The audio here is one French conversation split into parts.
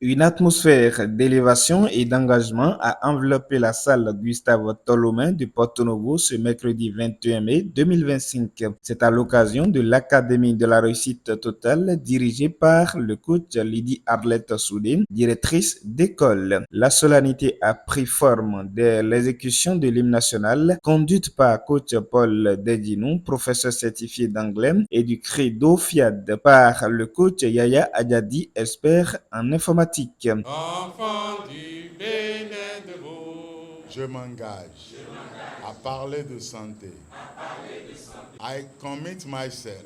Une atmosphère d'élévation et d'engagement a enveloppé la salle Gustave Tolomain de Porto Novo ce mercredi 21 mai 2025. C'est à l'occasion de l'Académie de la réussite totale dirigée par le coach Lydie Arlette Soudé, directrice d'école. La solennité a pris forme dès l'exécution de l'hymne national conduite par coach Paul Dedinou, professeur certifié d'anglais, et du credo FIAD par le coach Yaya Adjadi, expert en informatique. Enfant du Bénin de Beau, je m'engage à parler de santé. I commit myself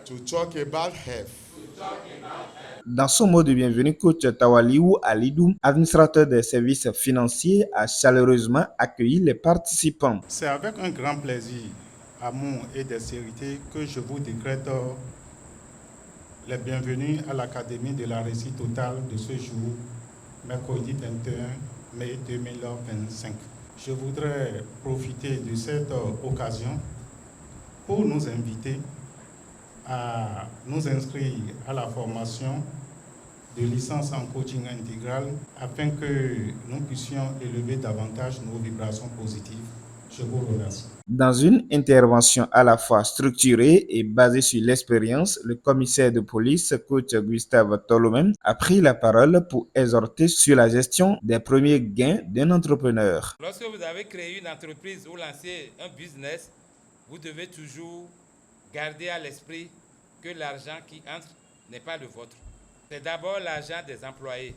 to talk about health. Dans son mot de bienvenue, coach Tawaliou Alidou, administrateur des services financiers, a chaleureusement accueilli les participants. C'est avec un grand plaisir, amour et dextérité que je vous décrète les bienvenus à l'Académie de la réussite totale de ce jour, mercredi 21 mai 2025. Je voudrais profiter de cette occasion pour nous inviter à nous inscrire à la formation de licence en coaching intégral afin que nous puissions élever davantage nos vibrations positives. Je vous remercie. Dans une intervention à la fois structurée et basée sur l'expérience, le commissaire de police, coach Gustave Tolomain, a pris la parole pour exhorter sur la gestion des premiers gains d'un entrepreneur. Lorsque vous avez créé une entreprise ou lancé un business, vous devez toujours garder à l'esprit que l'argent qui entre n'est pas le vôtre. C'est d'abord l'argent des employés,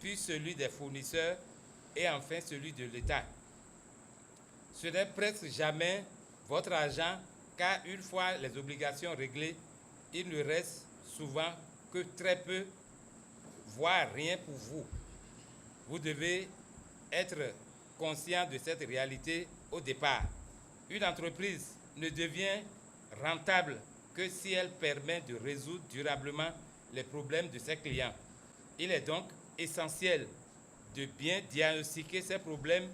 puis celui des fournisseurs et enfin celui de l'État. Ce n'est presque jamais votre argent, car une fois les obligations réglées, il ne reste souvent que très peu, voire rien pour vous. Vous devez être conscient de cette réalité au départ. Une entreprise ne devient rentable que si elle permet de résoudre durablement les problèmes de ses clients. Il est donc essentiel de bien diagnostiquer ces problèmes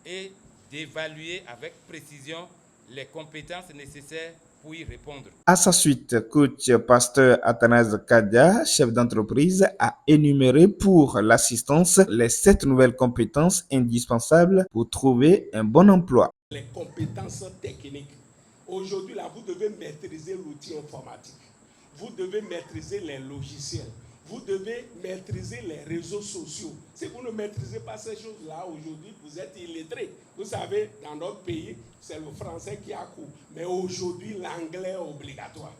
et d'évaluer avec précision les compétences nécessaires pour y répondre. À sa suite, coach pasteur Athanase Kadia, chef d'entreprise, a énuméré pour l'assistance les 7 nouvelles compétences indispensables pour trouver un bon emploi. Les compétences techniques. Aujourd'hui, là, vous devez maîtriser l'outil informatique. Vous devez maîtriser les logiciels. Vous devez maîtriser les réseaux sociaux. Si vous ne maîtrisez pas ces choses-là, aujourd'hui, vous êtes illettré. Vous savez, dans notre pays, c'est le français qui a cours. Mais aujourd'hui, l'anglais est obligatoire.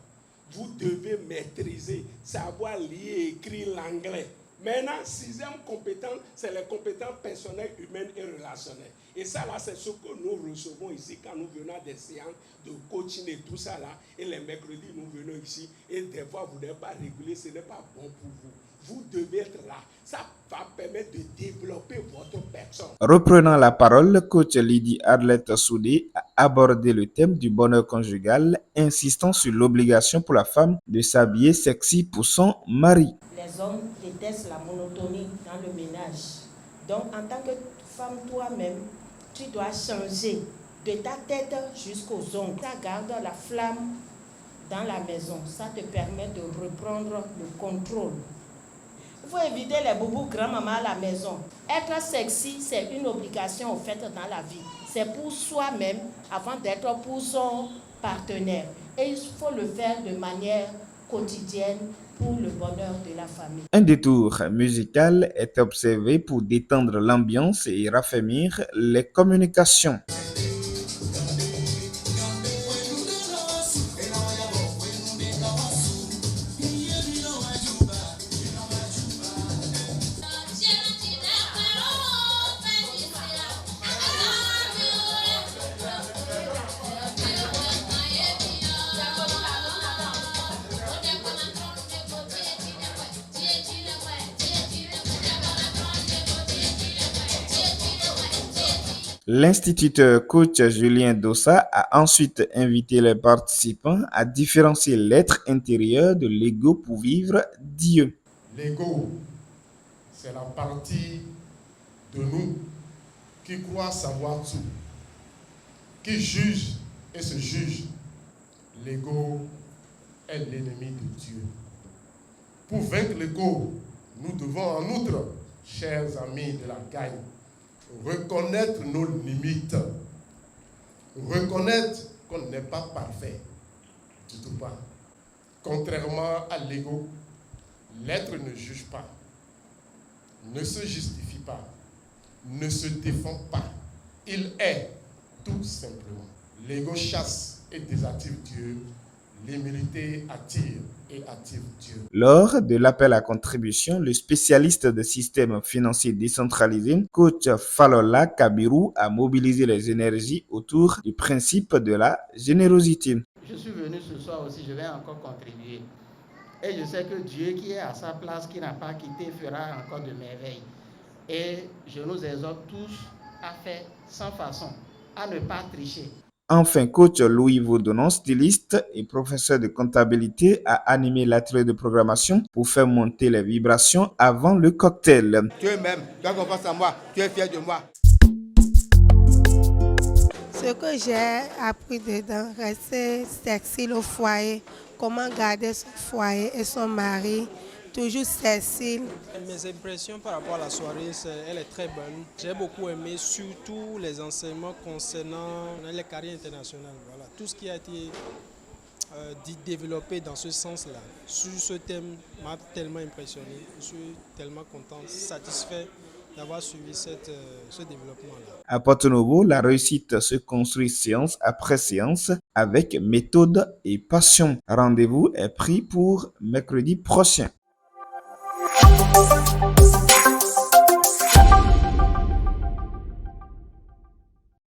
Vous devez maîtriser, savoir lire et écrire l'anglais. Maintenant, 6e compétence, c'est les compétences personnelles, humaines et relationnelles. Et ça, là, c'est ce que nous recevons ici quand nous venons à des séances de coaching et tout ça, là. Et les mercredis, nous venons ici. Et des fois, vous n'êtes pas régulier, ce n'est pas bon pour vous. Vous devez être là. Ça va permettre de développer votre personne. Reprenant la parole, le coach Lydie Arlette Soudé a abordé le thème du bonheur conjugal, insistant sur l'obligation pour la femme de s'habiller sexy pour son mari. Les hommes détestent la monotonie dans le ménage. Donc, en tant que femme toi-même, tu dois changer de ta tête jusqu'aux ongles. Ça garde la flamme dans la maison. Ça te permet de reprendre le contrôle. Il faut éviter les boubous grand-maman à la maison. Être sexy, c'est une obligation au fait dans la vie. C'est pour soi-même avant d'être pour son partenaire. Et il faut le faire de manière quotidienne pour le bonheur de la famille. Un détour musical est observé pour détendre l'ambiance et raffermir les communications. L'instituteur coach Julien Dossa a ensuite invité les participants à différencier l'être intérieur de l'ego pour vivre Dieu. L'ego, c'est la partie de nous qui croit savoir tout, qui juge et se juge. L'ego est l'ennemi de Dieu. Pour vaincre l'ego, Nous devons en outre, chers amis de la gagne, reconnaître nos limites, reconnaître qu'on n'est pas parfait, du tout pas. Contrairement à l'ego, l'être ne juge pas, ne se justifie pas, ne se défend pas. Il est, tout simplement. L'ego chasse et désactive Dieu, l'humilité attire et active Dieu. Lors de l'appel à contribution, le spécialiste des systèmes financiers décentralisés, coach Falola Kabiru, a mobilisé les énergies autour du principe de la générosité. Je suis venu ce soir aussi, je vais encore contribuer. Et je sais que Dieu qui est à sa place, qui n'a pas quitté, fera encore de merveilles. Et je nous exhorte tous à faire sans façon, à ne pas tricher. Enfin, coach Louis Vaudonon, styliste et professeur de comptabilité, a animé l'atelier de programmation pour faire monter les vibrations avant le cocktail. Tu m'aimes, tu as confiance en moi, tu es fier de moi. Ce que j'ai appris dedans, rester sexy au foyer, comment garder son foyer et son mari, toujours sexy. Mes impressions par rapport à la soirée, elle est très bonne. J'ai beaucoup aimé surtout les enseignements concernant les carrières internationales. Voilà. Tout ce qui a été développé dans ce sens-là, sur ce thème, m'a tellement impressionné. Je suis tellement content, satisfait d'avoir suivi ce développement-là. À Porto Novo, la réussite se construit séance après séance avec méthode et passion. Rendez-vous est pris pour mercredi prochain.